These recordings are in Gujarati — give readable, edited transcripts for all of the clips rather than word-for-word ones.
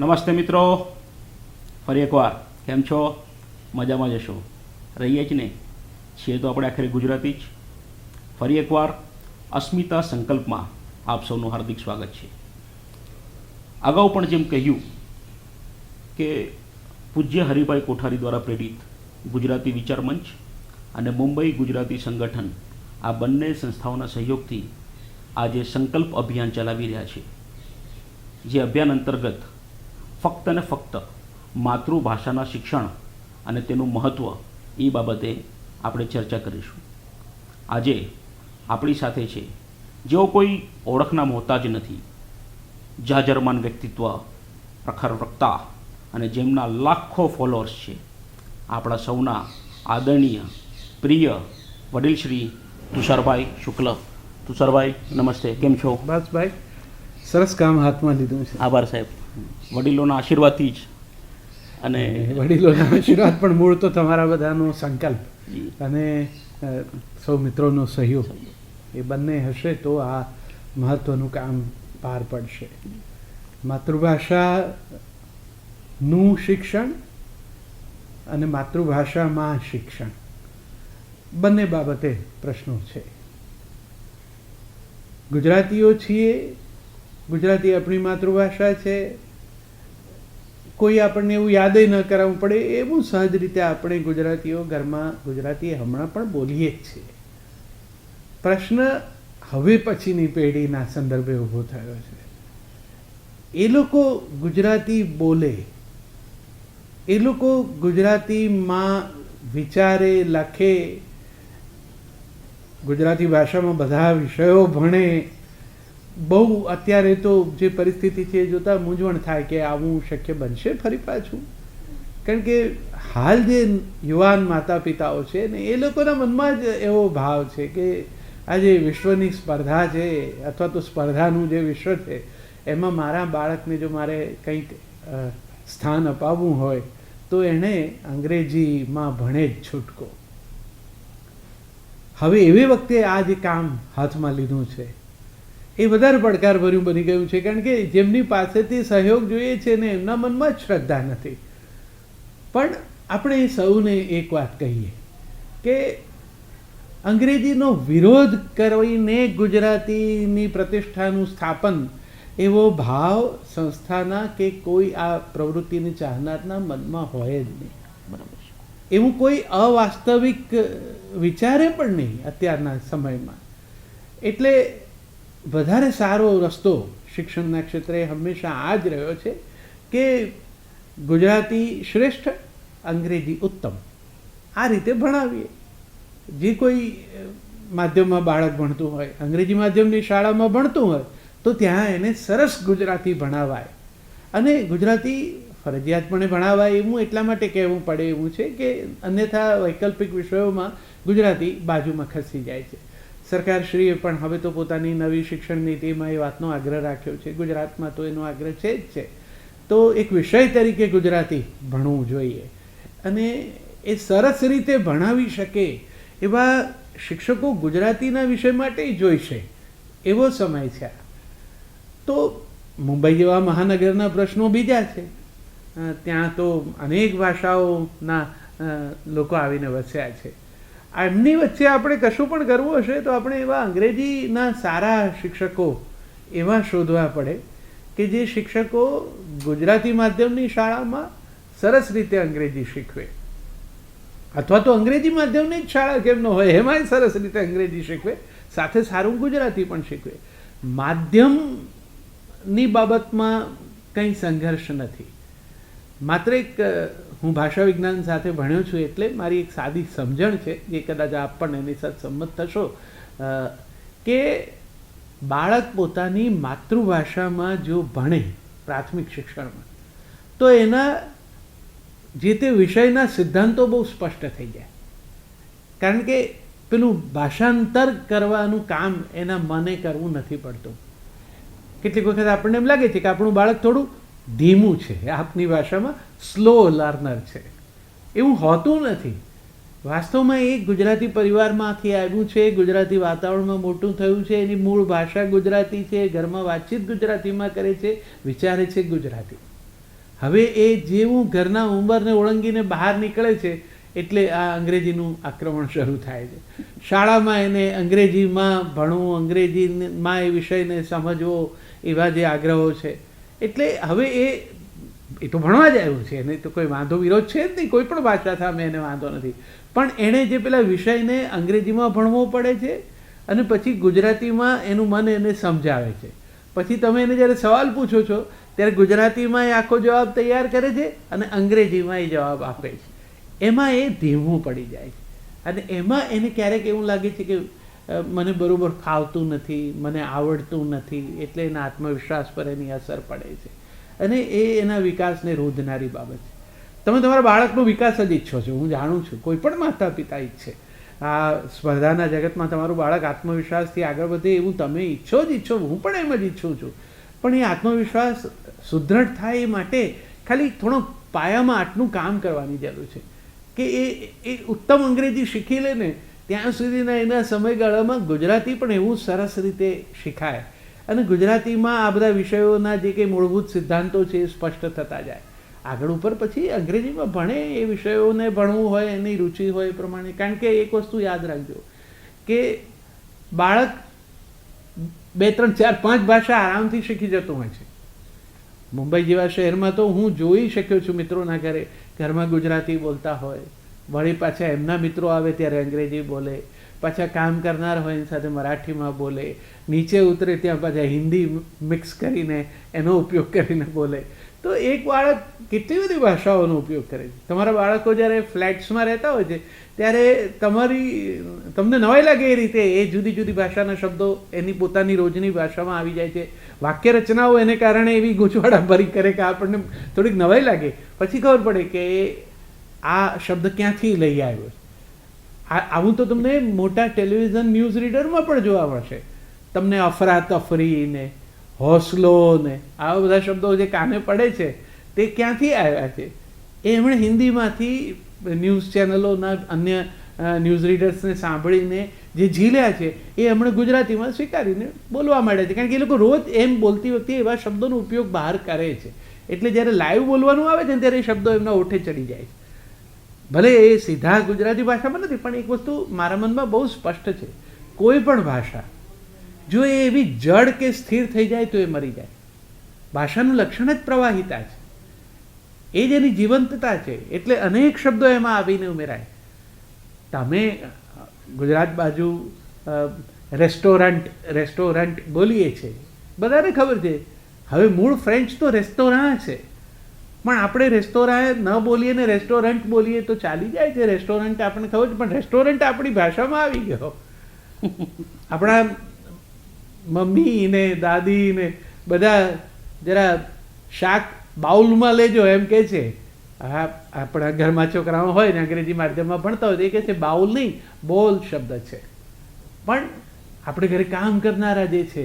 નમસ્તે મિત્રો, ફરી એકવાર કેમ છો? મજામાં જશો, રહીએ જ ને, છીએ તો આપણે આખરે ગુજરાતી જ. ફરી એકવાર અસ્મિતા સંકલ્પમાં આપ સૌનું હાર્દિક સ્વાગત છે. અગાઉ પણ જેમ કહ્યું કે પૂજ્ય હરિભાઈ કોઠારી દ્વારા પ્રેરિત ગુજરાતી વિચાર મંચ અને મુંબઈ ગુજરાતી સંગઠન આ બંને સંસ્થાઓના સહયોગથી આજે સંકલ્પ અભિયાન ચલાવી રહ્યા છે. જે અભિયાન અંતર્ગત ફક્ત અને ફક્ત માતૃભાષાના શિક્ષણ અને તેનું મહત્ત્વ એ બાબતે આપણે ચર્ચા કરીશું. આજે આપણી સાથે છે જેઓ કોઈ ઓળખના મોહતાજ નથી, જાજરમાન વ્યક્તિત્વ, પ્રખર વક્તા અને જેમના લાખો ફોલોઅર્સ છે, આપણા સૌના આદરણીય પ્રિય વડીલ શ્રી તુષારભાઈ શુક્લ. તુષારભાઈ નમસ્તે, કેમ છો? બસ ભાઈ, સરસ કામ હાથમાં લીધું છે. આભાર સાહેબ, વડીલોના આશીર્વાદથી જ. અને વડીલોના આશીર્વાદ પણ મૂળ તો તમારા બધાનો સંકલ્પ અને સૌ મિત્રોનો સહયોગ એ બંને હશે તો આ મહત્ત્વનું કામ પાર પડશે. માતૃભાષાનું શિક્ષણ અને માતૃભાષામાં શિક્ષણ બંને બાબતે પ્રશ્નો છે. ગુજરાતીઓ છીએ, ગુજરાતી આપણી માતૃભાષા છે. કોઈ આપણને એવું યાદય ન કરાવવું પડે એવું સહજ રીતે આપણે ગુજરાતીઓ ઘરમાં ગુજરાતી હમણાં પણ બોલીએ જ છીએ. પ્રશ્ન હવે પછીની પેઢીના સંદર્ભે ઊભો થયો છે. એ લોકો ગુજરાતી બોલે, એ લોકો ગુજરાતીમાં વિચારે, લખે, ગુજરાતી ભાષામાં બધા વિષયો ભણે. બહુ અત્યારે તો જે પરિસ્થિતિ છે એ જોતાં મૂંઝવણ થાય કે આવું શક્ય બનશે ફરી પાછું. કારણ કે હાલ જે યુવાન માતા પિતાઓ છે ને એ લોકોના મનમાં જ એવો ભાવ છે કે આજે વિશ્વની સ્પર્ધા છે અથવા તો સ્પર્ધાનું જે વિશ્વ છે એમાં મારા બાળકને જો મારે કંઈક સ્થાન અપાવવું હોય તો એણે અંગ્રેજીમાં ભણે જ છૂટકો. હવે એવી વખતે આ જે કામ હાથમાં લીધું છે એ વધારે પડકારભર્યું બની ગયું છે. કારણ કે જેમની પાસેથી સહયોગ જોઈએ છે ને એમના મનમાં જ શ્રદ્ધા નથી. પણ આપણે સૌને એક વાત કહીએ કે અંગ્રેજીનો વિરોધ કરીને ગુજરાતીની પ્રતિષ્ઠાનું સ્થાપન એવો ભાવ સંસ્થાના કે કોઈ આ પ્રવૃત્તિની ચાહનારના મનમાં હોય જ નહીં. બરાબર છે. એવું કોઈ અવાસ્તવિક વિચારે પણ નહીં અત્યારના સમયમાં. એટલે વધારે સારો રસ્તો શિક્ષણના ક્ષેત્રે હંમેશા આ જ રહ્યો છે કે ગુજરાતી શ્રેષ્ઠ, અંગ્રેજી ઉત્તમ, આ રીતે ભણાવીએ. જે કોઈ માધ્યમમાં બાળક ભણતું હોય, અંગ્રેજી માધ્યમની શાળામાં ભણતું હોય તો ત્યાં એને સરસ ગુજરાતી ભણાવાય. અને ગુજરાતી ફરજિયાતપણે ભણાવાય એવું એટલા માટે કહેવું પડે એવું છે કે અન્યથા વૈકલ્પિક વિષયોમાં ગુજરાતી બાજુમાં ખસી જાય છે. સરકારશ્રીએ પણ હવે તો પોતાની નવી શિક્ષણ નીતિમાં એ વાતનો આગ્રહ રાખ્યો છે, ગુજરાતમાં તો એનો આગ્રહ છે જ છે. તો એક વિષય તરીકે ગુજરાતી ભણવું જોઈએ અને એ સરસ રીતે ભણાવી શકે એવા શિક્ષકો ગુજરાતીના વિષય માટે જોઈશે એવો સમય છે. તો મુંબઈ જેવા મહાનગરના પ્રશ્નો બીજા છે. ત્યાં તો અનેક ભાષાઓના લોકો આવીને વસ્યા છે. એમની વચ્ચે આપણે કશું પણ કરવું હશે તો આપણે એવા અંગ્રેજીના સારા શિક્ષકો એવા શોધવા પડે કે જે શિક્ષકો ગુજરાતી માધ્યમની શાળામાં સરસ રીતે અંગ્રેજી શીખવે, અથવા તો અંગ્રેજી માધ્યમની જ શાળા કેમ ન હોય એમાંય સરસ રીતે અંગ્રેજી શીખવે, સાથે સારું ગુજરાતી પણ શીખવે. માધ્યમની બાબતમાં કંઈ સંઘર્ષ નથી. માત્ર એક હું ભાષા વિજ્ઞાન સાથે ભણ્યો છું એટલે મારી એક સાદી સમજણ છે જે કદાચ આપ પણ એની સાથે સંમત થશો કે બાળક પોતાની માતૃભાષામાં જો ભણે પ્રાથમિક શિક્ષણમાં તો એના જે તે વિષયના સિદ્ધાંતો બહુ સ્પષ્ટ થઈ જાય. કારણ કે પેલું ભાષાંતર કરવાનું કામ એના મને કરવું નથી પડતું. કેટલીક વખત આપણને એમ લાગે છે કે આપણું બાળક થોડું ધીમું છે, આપની ભાષામાં સ્લો લર્નર છે. એવું હોતું નથી. વાસ્તવમાં એ ગુજરાતી પરિવારમાંથી આવ્યું છે, ગુજરાતી વાતાવરણમાં મોટું થયું છે, એની મૂળ ભાષા ગુજરાતી છે, ઘરમાં વાતચીત ગુજરાતીમાં કરે છે, વિચારે છે ગુજરાતી. હવે એ જેવું ઘરના ઉંબરને ઓળંગીને બહાર નીકળે છે એટલે આ અંગ્રેજીનું આક્રમણ શરૂ થાય છે. શાળામાં એને અંગ્રેજીમાં ભણવું, અંગ્રેજીમાં એ વિષયને સમજવો, એવા જે આગ્રહો છે. એટલે હવે એ તો ભણવા જ આવ્યું છે, એને તો કોઈ વાંધો વિરોધ છે જ નહીં, કોઈ પણ ભાષા સામે એને વાંધો નથી. પણ એણે જે પેલા વિષયને અંગ્રેજીમાં ભણવો પડે છે અને પછી ગુજરાતીમાં એનું મન એને સમજાવે છે. પછી તમે એને જ્યારે સવાલ પૂછો છો ત્યારે ગુજરાતીમાં એ આખો જવાબ તૈયાર કરે છે અને અંગ્રેજીમાં એ જવાબ આપે છે. એમાં એ ધીમું પડી જાય છે અને એમાં એને ક્યારેક એવું લાગે છે કે મને બરાબર ફાવતું નથી, મને આવડતું નથી, એટલે એના આત્મવિશ્વાસ પર એની અસર પડે છે અને એ એના વિકાસને રોધનારી બાબત છે. તમે તમારા બાળકનો વિકાસ જ ઈચ્છો છો, હું જાણું છું, કોઈ પણ માતા પિતા ઈચ્છે. આ સ્પર્ધાના જગતમાં તમારું બાળક આત્મવિશ્વાસથી આગળ વધે એવું તમે ઈચ્છો જ ઈચ્છો, હું પણ એમ જ ઈચ્છું છું. પણ એ આત્મવિશ્વાસ સુદૃઢ થાય એ માટે ખાલી થોડો પાયામાં આટલું કામ કરવાની જરૂર છે કે એ ઉત્તમ અંગ્રેજી શીખી લે ને ત્યાં સુધીના એના સમયગાળામાં ગુજરાતી પણ એવું સરસ રીતે શીખાય અને ગુજરાતીમાં આ બધા વિષયોના જે કંઈ મૂળભૂત સિદ્ધાંતો છે એ સ્પષ્ટ થતા જાય. આગળ ઉપર પછી અંગ્રેજીમાં ભણે એ વિષયોને ભણવું હોય, એની રુચિ હોય એ પ્રમાણે. કારણ કે એક વસ્તુ યાદ રાખજો કે બાળક 2, 3, 4, 5 ભાષા આરામથી શીખી જતું હોય છે. મુંબઈ જેવા શહેરમાં તો હું જોઈ શક્યો છું મિત્રોના ઘરમાં ગુજરાતી બોલતા હોય, વળી પાછા એમના મિત્રો આવે ત્યારે અંગ્રેજી બોલે, પાછા કામ કરનાર હોય એની સાથે મરાઠીમાં બોલે, નીચે ઉતરે ત્યાં પાછા હિન્દી મિક્સ કરીને એનો ઉપયોગ કરીને બોલે. તો એક બાળક કેટલી બધી ભાષાઓનો ઉપયોગ કરે છે. તમારા બાળકો જ્યારે ફ્લેટ્સમાં રહેતા હોય છે ત્યારે તમને નવાઈ લાગે એ રીતે એ જુદી જુદી ભાષાના શબ્દો એની પોતાની રોજની ભાષામાં આવી જાય છે. વાક્ય રચનાઓ એને કારણે એવી ગૂંચવાડા ભરી કરે કે આપણને થોડીક નવાઈ લાગે. પછી ખબર પડે કે આ શબ્દ ક્યાંથી લઈ આવ્યો છે. આવું તો તમને મોટા ટેલિવિઝન ન્યૂઝ રીડરમાં પણ જોવા મળશે. તમને અફરાતફરી ને હોસલો ને આવા બધા શબ્દો જે કાને પડે છે તે ક્યાંથી આવ્યા છે એ એમણે હિન્દીમાંથી ન્યૂઝ ચેનલોના અન્ય ન્યૂઝ રીડર્સને સાંભળીને જે ઝીલ્યા છે એ એમણે ગુજરાતીમાં સ્વીકારીને બોલવા માંડ્યા છે. કારણ કે એ લોકો રોજ એમ બોલતી વખતે એવા શબ્દોનો ઉપયોગ બહાર કરે છે. એટલે જ્યારે લાઈવ બોલવાનું આવે છે ને ત્યારે એ શબ્દો એમના ઓઠે ચડી જાય છે. ભલે એ સીધા ગુજરાતી ભાષામાં નથી, પણ એક વસ્તુ મારા મનમાં બહુ સ્પષ્ટ છે, કોઈ પણ ભાષા જો એ એવી જડ કે સ્થિર થઈ જાય તો એ મરી જાય. ભાષાનું લક્ષણ જ પ્રવાહિતા છે, એ જ એની જીવંતતા છે. એટલે અનેક શબ્દો એમાં આવીને ઉમેરાય. તમે ગુજરાત બાજુ રેસ્ટોરન્ટ બોલીએ છીએ, બધાને ખબર છે. હવે મૂળ ફ્રેન્ચ તો રેસ્ટોરાં છે, પણ આપણે રેસ્ટોરાં ન બોલીએ ને રેસ્ટોરન્ટ બોલીએ તો ચાલી જાય છે. રેસ્ટોરન્ટ આપણને ખબર છે, પણ રેસ્ટોરન્ટ આપણી ભાષામાં આવી ગયો. આપણા મમ્મી ને દાદી ને બધા જરા શાક બાઉલમાં લેજો એમ કહે છે. હા, આપણા ઘરમાં છોકરાઓ હોય ને અંગ્રેજી માધ્યમમાં ભણતા હોય તો એ કહે છે બાઉલ નહીં, બોલ શબ્દ છે. પણ આપણે ઘરે કામ કરનારા જે છે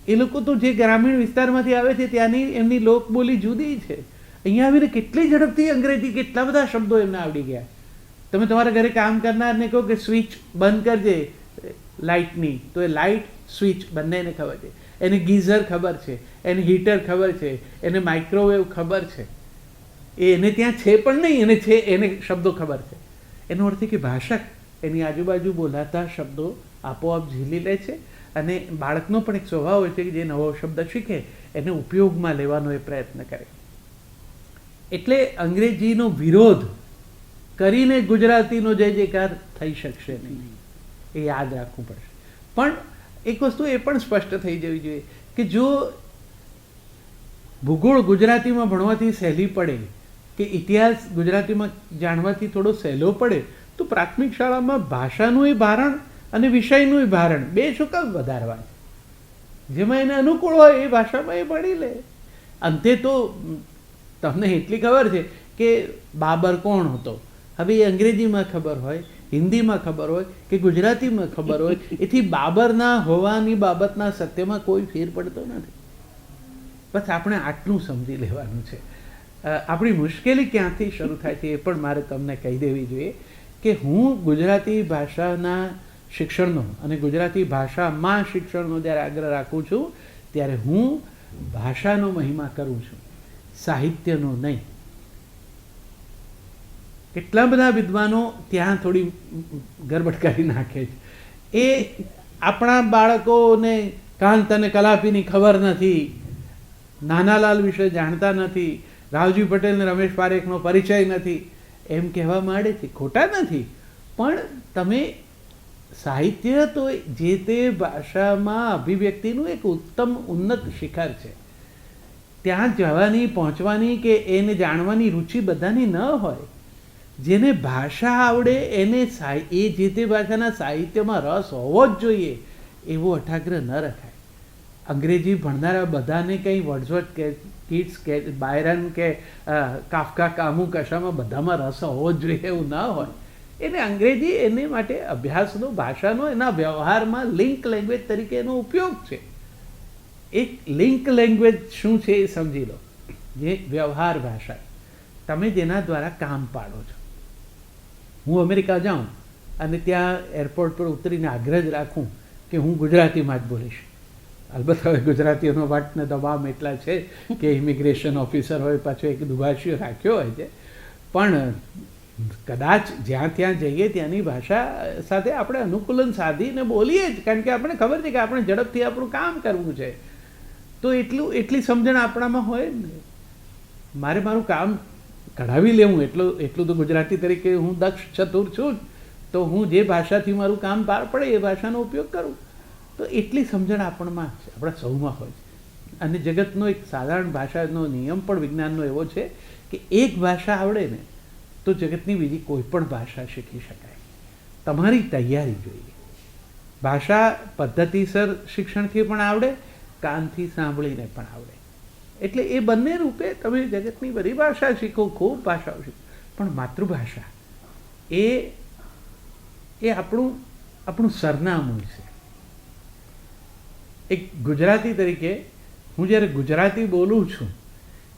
એ લોકો તો જે ગ્રામીણ વિસ્તારમાંથી આવે છે ત્યાંની એમની લોકબોલી જુદી છે. અહીંયા આવીને કેટલી ઝડપથી અંગ્રેજી કેટલા બધા શબ્દો એમને આવડી ગયા. તમે તમારા ઘરે કામ કરનારને કહો કે સ્વિચ બંધ કરજે લાઇટની, તો એ લાઇટ સ્વિચ બંનેને ખબર છે. એને ગીઝર ખબર છે, એને હીટર ખબર છે, એને માઇક્રોવેવ ખબર છે. એને ત્યાં છે પણ નહીં, એને શબ્દો ખબર છે. એનો અર્થ કે ભાષક એની આજુબાજુ બોલાતા શબ્દો આપોઆપ ઝીલી લે છે અને બાળકનો પણ એક સ્વભાવ હોય છે કે જે નવો શબ્દ શીખે એને ઉપયોગમાં લેવાનો એ પ્રયત્ન કરે. એટલે અંગ્રેજીનો વિરોધ કરીને ગુજરાતીનો જય જયકાર થઈ શકશે નહીં, એ યાદ રાખવું પડશે. પણ એક વસ્તુ એ પણ સ્પષ્ટ થઈ જવી જોઈએ કે જો ભૂગોળ ગુજરાતીમાં ભણવાથી સહેલી પડે કે ઇતિહાસ ગુજરાતીમાં જાણવાથી થોડો સહેલો પડે તો પ્રાથમિક શાળામાં ભાષાનું ભારણ અને વિષયનું ભારણ બે શું કામ વધારવા છે? જેમાં એને અનુકૂળ હોય એ ભાષામાં એ ભણી લે. અંતે તો તમને એટલી ખબર છે કે બાબર કોણ હતો, હવે એ અંગ્રેજીમાં ખબર હોય, હિન્દીમાં ખબર હોય કે ગુજરાતીમાં ખબર હોય, એથી બાબરના હોવાની બાબતના સત્યમાં કોઈ ફેર પડતો નથી. બસ આપણે આટલું સમજી લેવાનું છે. આપણી મુશ્કેલી ક્યાંથી શરૂ થાય છે એ પણ મારે તમને કહી દેવી જોઈએ કે હું ગુજરાતી ભાષાના શિક્ષણનો અને ગુજરાતી ભાષામાં શિક્ષણનો જ્યારે આગ્રહ રાખું છું ત્યારે હું ભાષાનો મહિમા કરું છું. સાહિત્યનો નહીં. કેટલા બધા વિદ્વાનો ત્યાં થોડી ગરબડ કરી નાખે છે. એ આપણા બાળકોને કાંત અને કલાપીની ખબર નથી, નાનાલાલ વિશે જાણતા નથી, રાવજી પટેલ ને રમેશ પારેખનો પરિચય નથી એમ કહેવા માંડે છે. ખોટા નથી, પણ તમે સાહિત્ય તો જે તે ભાષામાં અભિવ્યક્તિનું એક ઉત્તમ ઉન્નત શિખર છે. ત્યાં જવાની, પહોંચવાની કે એને જાણવાની રુચિ બધાની ન હોય. જેને ભાષા આવડે એને એ જે તે ભાષાના સાહિત્યમાં રસ હોવો જ જોઈએ એવો અઠાગ્રહ ન રખાય. અંગ્રેજી ભણનારા બધાને કંઈ વર્ડસવર્થ કે કીટ્સ કે બાયરન કે કાફકા કામુ કશામાં બધામાં રસ હોવો જ જોઈએ એવું ન હોય. એને અંગ્રેજી એને માટે અભ્યાસનો, ભાષાનો, એના વ્યવહારમાં લિંક લેંગ્વેજ તરીકે એનો ઉપયોગ છે. એક લિંક લેંગ્વેજ શું છે એ સમજી લો. જે વ્યવહાર ભાષા તમે જેના દ્વારા કામ પાડો છો. હું અમેરિકા જાઉં અને ત્યાં એરપોર્ટ પર ઉતરીને આગ્રહ જ રાખું કે હું ગુજરાતીમાં જ બોલીશ. અલબત્ત હવે ગુજરાતીઓનો વાટને દબામ એટલા છે કે ઇમિગ્રેશન ઓફિસર હોય, પાછો એક દુભાષીઓ રાખ્યો હોય છે, પણ કદાચ જ્યાં ત્યાં જઈએ ત્યાંની ભાષા સાથે આપણે અનુકૂલન સાધીને બોલીએ જ, કારણ કે આપણે ખબર છે કે આપણે ઝડપથી આપણું કામ કરવું છે. તો એટલી સમજણ આપણામાં હોય ને. મારે મારું કામ કઢાવી લેવું એટલું તો ગુજરાતી તરીકે હું દક્ષ ચતુર છું, તો હું જે ભાષાથી મારું કામ પાર પડે એ ભાષાનો ઉપયોગ કરું. તો એટલી સમજણ આપણમાં છે, આપણા સૌમાં હોય છે. અને જગતનો એક સાધારણ ભાષાનો નિયમ પણ વિજ્ઞાનનો એવો છે કે એક ભાષા આવડે ને તો જગતની બીજી કોઈ પણ ભાષા શીખી શકાય. તમારી તૈયારી જોઈએ. ભાષા પદ્ધતિસર શિક્ષણથી પણ આવડે, કાનથી સાંભળીને પણ આવડે. એટલે એ બંને રૂપે તમે જગતની બધી ભાષા શીખો, ખૂબ ભાષાઓ શીખો, પણ માતૃભાષા એ આપણું સરનામું છે. એક ગુજરાતી તરીકે હું જ્યારે ગુજરાતી બોલું છું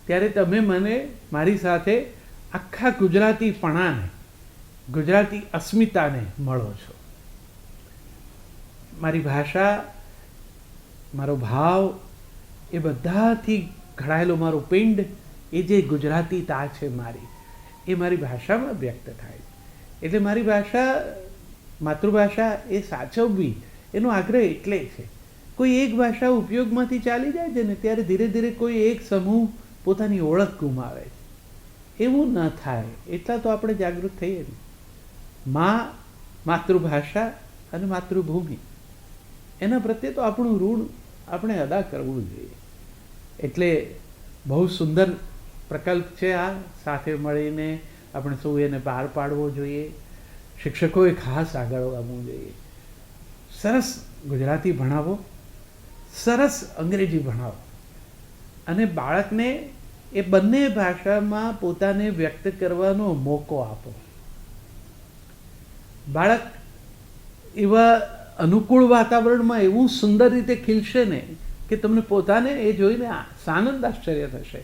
ત્યારે તમે મને મારી સાથે આખા ગુજરાતીપણાને, ગુજરાતી અસ્મિતાને મળો છો. મારી ભાષા, મારો ભાવ એ બધાથી ઘડાયેલો મારો પિંડ, એ જે ગુજરાતીતા છે મારી, એ મારી ભાષામાં વ્યક્ત થાય. એટલે મારી ભાષા, માતૃભાષા એ સાચવવી એનો આગ્રહ એટલે છે. કોઈ એક ભાષા ઉપયોગમાંથી ચાલી જાય છે ને ત્યારે ધીરે ધીરે કોઈ એક સમૂહ પોતાની ઓળખ ગુમાવે છે. એવું ન થાય એટલા તો આપણે જાગૃત થઈએ ને. માતૃભાષા અને માતૃભૂમિ એના પ્રત્યે તો આપણું ઋણ આપણે અદા કરવું જોઈએ. એટલે બહુ સુંદર પ્રકલ્પ છે આ. સાથે મળીને આપણે સૌ એને પાર પાડવો જોઈએ. શિક્ષકોએ ખાસ આગળ આવવું જોઈએ. સરસ ગુજરાતી ભણાવો, સરસ અંગ્રેજી ભણાવો, અને બાળકને એ બંને ભાષામાં પોતાને વ્યક્ત કરવાનો મોકો આપો. બાળક એવા અનુકૂળ વાતાવરણમાં એવું સુંદર રીતે ખીલશે ને કે તમને પોતાને એ જોઈને સાનંદ આશ્ચર્ય થશે.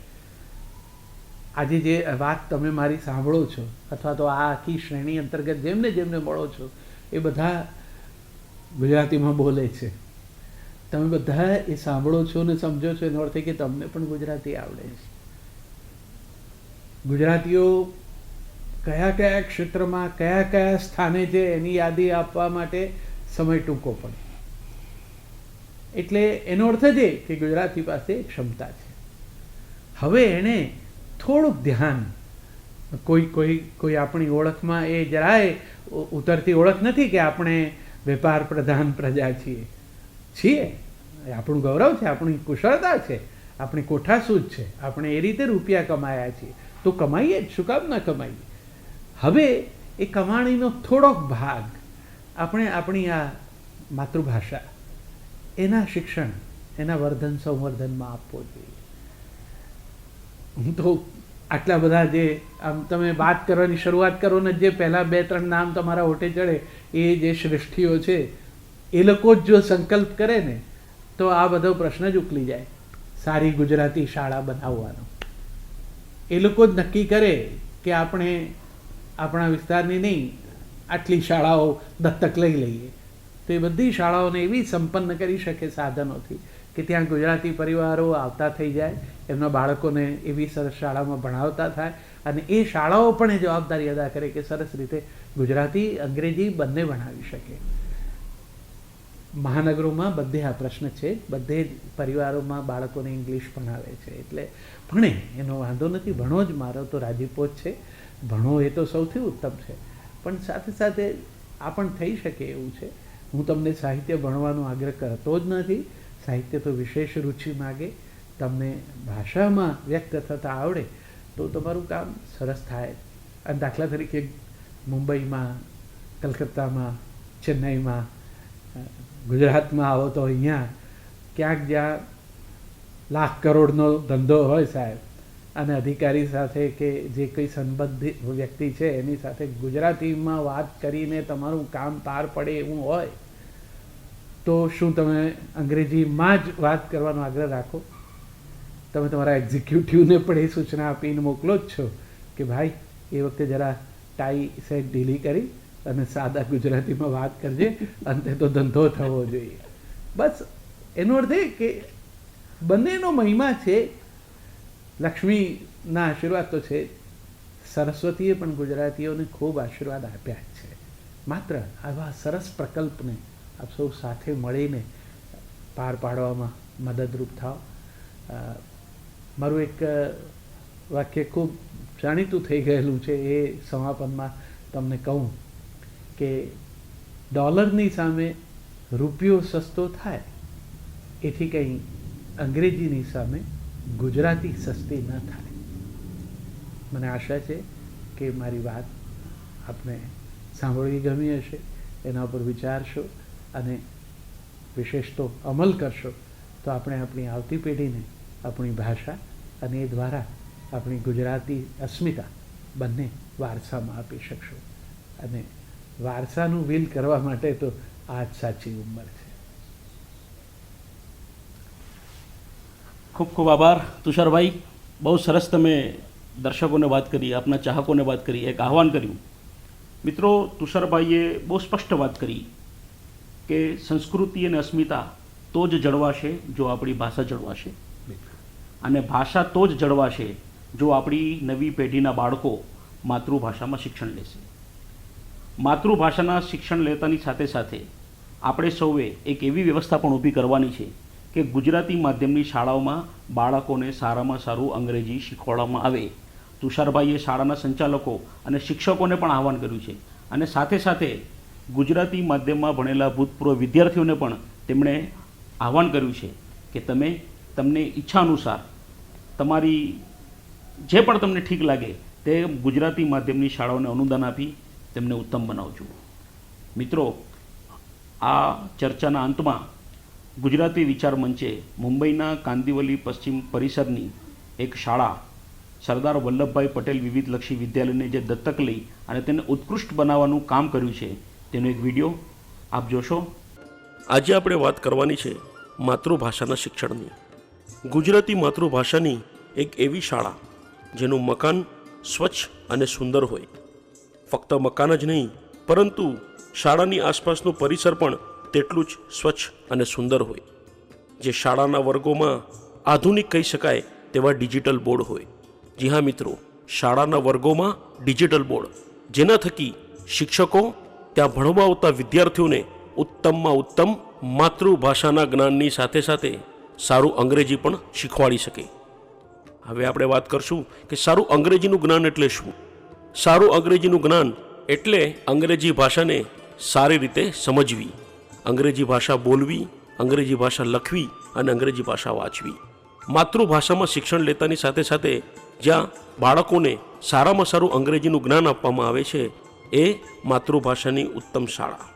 આજે જે વાત તમે મારી સાંભળો છો, અથવા તો આ આખી શ્રેણી અંતર્ગત જેમને જેમને મળો છો, એ બધા ગુજરાતીમાં બોલે છે. તમે બધા એ સાંભળો છો ને સમજો છો એનો અર્થ એ કે તમને પણ ગુજરાતી આવડે છે. ગુજરાતીઓ કયા કયા ક્ષેત્રમાં કયા કયા સ્થાને છે એની યાદી આપવા માટે સમય ટૂંકો પડે. એટલે એનો અર્થ જ એ કે ગુજરાતી પાસે ક્ષમતા છે. હવે એણે થોડુંક ધ્યાન, કોઈ આપણી ઓળખમાં એ જરાય ઉતરતી ઓળખ નથી કે આપણે વેપાર પ્રધાન પ્રજા છીએ. આપણું ગૌરવ છે, આપણી કુશળતા છે, આપણી કોઠાસૂઝ છે, આપણે એ રીતે રૂપિયા કમાયા છીએ, તો કમાઈએ જ, શું કામ ન કમાઈએ. હવે એ કમાણીનો થોડોક ભાગ આપણે આપણી આ માતૃભાષા, એના શિક્ષણ, એના વર્ધન સંવર્ધનમાં આપવો જોઈએ. હું તો આટલા બધા જે આમ તમે વાત કરવાની શરૂઆત કરો ને જે પહેલાં 2-3 નામ તમારા હોઠે ચડે એ જે શ્રેષ્ઠીઓ છે, એ લોકો જ જો સંકલ્પ કરે ને તો આ બધો પ્રશ્ન જ ઉકલી જાય. સારી ગુજરાતી શાળા બનાવવાનો એ લોકો જ નક્કી કરે કે આપણે આપણા વિસ્તારની નહીં, આટલી શાળાઓ દત્તક લઈ લઈએ, તો એ બધી શાળાઓને એવી સંપન્ન કરી શકે સાધનોથી કે ત્યાં ગુજરાતી પરિવારો આવતા થઈ જાય, એમના બાળકોને એવી સરસ શાળામાં ભણાવતા થાય અને એ શાળાઓ પણ એ જવાબદારી અદા કરે કે સરસ રીતે ગુજરાતી અંગ્રેજી બંને ભણાવી શકે. મહાનગરોમાં બધે આ પ્રશ્ન છે, બધે જ પરિવારોમાં બાળકોને ઇંગ્લિશ ભણાવે છે, એટલે ભણે એનો વાંધો નથી, ભણો જ, મારો તો રાજીપો જ છે, ભણો એ તો સૌથી ઉત્તમ છે. પણ સાથે સાથે આ પણ થઈ શકે એવું છે. હું તમને સાહિત્ય ભણવાનો આગ્રહ કરતો જ નથી, સાહિત્ય તો વિશેષ રુચિ માગે. તમને ભાષામાં વ્યક્ત થતાં આવડે તો તમારું કામ સરસ થાય. અને દાખલા તરીકે મુંબઈમાં, કલકત્તામાં, ચેન્નઈમાં, ગુજરાતમાં આવો તો અહીંયા ક્યાંક જ્યાં લાખ કરોડનો ધંધો હોય સાહેબ, અને અધિકારી સાથે કે જે કંઈ સંબંધિત વ્યક્તિ છે એની સાથે ગુજરાતીમાં વાત કરીને તમારું કામ પાર પડે એવું હોય તો શું તમે અંગ્રેજીમાં જ વાત કરવાનો આગ્રહ રાખો? તમે તમારા એક્ઝિક્યુટિવને પણ એ સૂચના આપીને મોકલો જ છો કે ભાઈ એ વખતે જરા ટાઈ સેટ ઢીલી કરી અને સાદા ગુજરાતીમાં વાત કરજે, અંતે તો ધંધો થવો જોઈએ. બસ એનો અર્થ એ કે બંનેનો મહિમા છે. લક્ષ્મીના આશીર્વાદ તો છે, સરસ્વતીએ પણ ગુજરાતીઓને ખૂબ આશીર્વાદ આપ્યા છે. માત્ર આવા સરસ પ્રકલ્પને આપ સૌ સાથે મળીને પાર પાડવામાં મદદરૂપ થાવ. મારું એક વાક્ય ખૂબ જાણીતું થઈ ગયેલું છે, એ સમાપનમાં તમને કહું કે ડોલરની સામે રૂપિયો સસ્તો થાય એથી કંઈ અંગ્રેજીની સામે ગુજરાતી સસ્તી ન થાય. મને આશા છે કે મારી વાત આપને સાંભળવી ગમી હશે, એના ઉપર વિચારશો અને વિશેષ તો અમલ કરશો તો આપણે આપણી આવતી પેઢીને આપણી ભાષા અને એ દ્વારા આપણી ગુજરાતી અસ્મિતા બંને વારસામાં આપી શકશો. અને વારસાનું વિલ કરવા માટે તો આ જ સાચી ઉંમર છે. ખૂબ ખૂબ આભાર તુષારભાઈ. બહુ સરસ તમે દર્શકોને વાત કરી, આપના ચાહકોને વાત કરી, એક આહ્વાન કર્યું. મિત્રો, તુષારભાઈએ બહુ સ્પષ્ટ વાત કરી કે સંસ્કૃતિ અને અસ્મિતા તો જ જળવાશે જો આપણી ભાષા જળવાશે, અને ભાષા તો જ જળવાશે જો આપણી નવી પેઢીના બાળકો માતૃભાષામાં શિક્ષણ લેશે. માતૃભાષાના શિક્ષણ લેતાની સાથે સાથે આપણે સૌએ એક એવી વ્યવસ્થા પણ ઊભી કરવાની છે કે ગુજરાતી માધ્યમની શાળાઓમાં બાળકોને સારામાં સારું અંગ્રેજી શીખવાડવામાં આવે. તુષારભાઈએ શાળાના સંચાલકો અને શિક્ષકોને પણ આહ્વાન કર્યું છે, અને સાથે સાથે ગુજરાતી માધ્યમમાં ભણેલા ભૂતપૂર્વ વિદ્યાર્થીઓને પણ તેમણે આહ્વાન કર્યું છે કે તમને ઈચ્છા અનુસાર તમારી જે પણ તમને ઠીક લાગે તે ગુજરાતી માધ્યમની શાળાઓને અનુદાન આપી તેમને ઉત્તમ બનાવજો. મિત્રો, આ ચર્ચાના અંતમાં ગુજરાતી વિચાર મંચે મુંબઈના કાંદિવલી પશ્ચિમ પરિસરની એક શાળા સરદાર વલ્લભભાઈ પટેલ વિવિધલક્ષી વિદ્યાલયને જે દત્તક લઈ અને તેને ઉત્કૃષ્ટ બનાવવાનું કામ કર્યું છે તેનો એક વિડીયો આપ જોશો. આજે આપણે વાત કરવાની છે માતૃભાષાના શિક્ષણની. ગુજરાતી માતૃભાષાની એક એવી શાળા જેનું મકાન સ્વચ્છ અને સુંદર હોય. ફક્ત મકાન જ નહીં, પરંતુ શાળાની આસપાસનું પરિસર પણ તેટલું જ સ્વચ્છ અને સુંદર હોય. જે શાળાના વર્ગોમાં આધુનિક કહી શકાય તેવા ડિજિટલ બોર્ડ હોય. જી હા મિત્રો, શાળાના વર્ગોમાં ડિજિટલ બોર્ડ, જેના થકી શિક્ષકો ત્યાં ભણવા આવતા વિદ્યાર્થીઓને ઉત્તમમાં ઉત્તમ માતૃભાષાના જ્ઞાનની સાથે સાથે સારું અંગ્રેજી પણ શીખવાડી શકે. હવે આપણે વાત કરશું કે સારું અંગ્રેજીનું જ્ઞાન એટલે શું. સારું અંગ્રેજીનું જ્ઞાન એટલે અંગ્રેજી ભાષાને સારી રીતે સમજવી, અંગ્રેજી ભાષા બોલવી, અંગ્રેજી ભાષા લખવી અને અંગ્રેજી ભાષા વાંચવી. માતૃભાષામાં શિક્ષણ લેતાની સાથે સાથે જ્યાં બાળકોને સારામાં સારું અંગ્રેજીનું જ્ઞાન આપવામાં આવે છે એ માતૃભાષાની ઉત્તમ શાળા.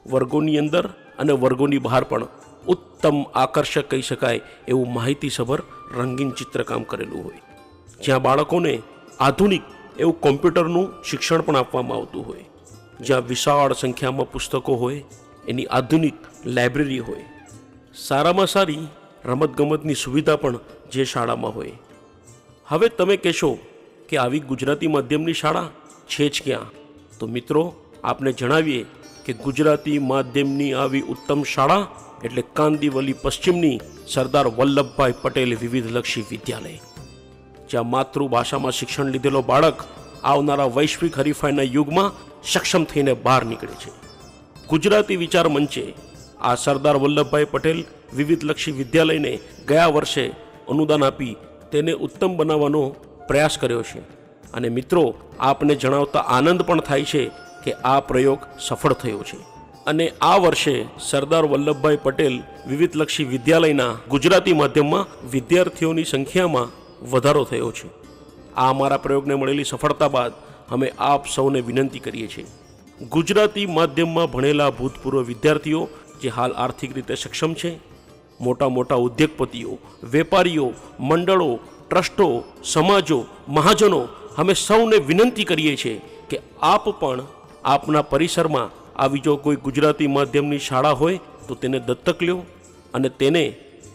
વર્ગોની અંદર અને વર્ગોની બહાર પણ ઉત્તમ આકર્ષક કહી શકાય એવું માહિતીસભર રંગીન ચિત્રકામ કરેલું હોય. જ્યાં બાળકોને આધુનિક એવું કોમ્પ્યુટરનું શિક્ષણ પણ આપવામાં આવતું હોય. જ્યાં વિશાળ સંખ્યામાં પુસ્તકો હોય, એની આધુનિક લાઇબ્રેરી હોય. સારામાં સારી રમતગમતની સુવિધા પણ જે શાળામાં હોય. હવે તમે કહેશો કે આવી ગુજરાતી માધ્યમની શાળા છે જ ક્યાં? તો મિત્રો, આપને જણાવીએ કે ગુજરાતી માધ્યમની આવી ઉત્તમ શાળા એટલે કાંદિવલી પશ્ચિમની સરદાર વલ્લભભાઈ પટેલ વિવિધલક્ષી વિદ્યાલય, જ્યાં માતૃભાષામાં શિક્ષણ લીધેલો બાળક આવનારા વૈશ્વિક હરીફાઈના યુગમાં સક્ષમ થઈને બહાર નીકળે છે. ગુજરાતી વિચાર મંચે આ સરદાર વલ્લભભાઈ પટેલ વિવિધલક્ષી વિદ્યાલયને ગયા વર્ષે અનુદાન આપી તેને ઉત્તમ બનાવવાનો પ્રયાસ કર્યો છે. અને મિત્રો, આપને જણાવતા આનંદ પણ થાય છે કે આ પ્રયોગ સફળ થયો છે. અને આ વર્ષે સરદાર વલ્લભભાઈ પટેલ વિવિધલક્ષી વિદ્યાલયના ગુજરાતી માધ્યમમાં વિદ્યાર્થીઓની સંખ્યામાં વધારો થયો છે. આ અમારા પ્રયોગને મળેલી સફળતા બાદ અમે આપ સૌને વિનંતી કરીએ છીએ, ગુજરાતી માધ્યમમાં ભણેલા ભૂતપૂર્વ વિદ્યાર્થીઓ જે હાલ આર્થિક રીતે સક્ષમ છે, મોટા મોટા ઉદ્યોગપતિઓ, વેપારીઓ, મંડળો, ટ્રસ્ટો, સમાજો, મહાજનો, અમે સૌને વિનંતી કરીએ છીએ કે આપ પણ આપના પરિસરમાં આવી જો કોઈ ગુજરાતી માધ્યમની શાળા હોય તો તેને દત્તક લ્યો અને તેને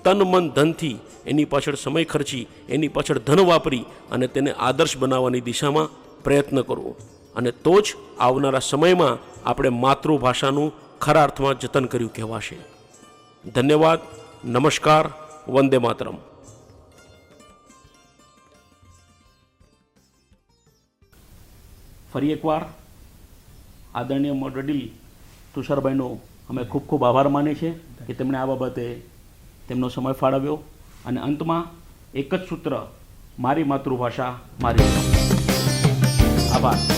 તન મન ધનથી એની પાછળ સમય ખર્ચી, એની પાછળ ધન વાપરી અને તેને આદર્શ બનાવવાની દિશામાં પ્રયત્ન કરવો. અને તો જ આવનારા સમયમાં આપણે માતૃભાષાનું ખરા અર્થમાં જતન કર્યું કહેવાશે. ધન્યવાદ. નમસ્કાર. વંદે માતરમ. ફરી એકવાર આદરણીય વડીલ તુષારભાઈનો અમે ખૂબ ખૂબ આભાર માનીએ છીએ કે તેમણે આ બાબતે તેમનો સમય ફાળવ્યો. અને અંતમાં એક જ સૂત્ર, મારી માતૃભાષા મારી. આભાર.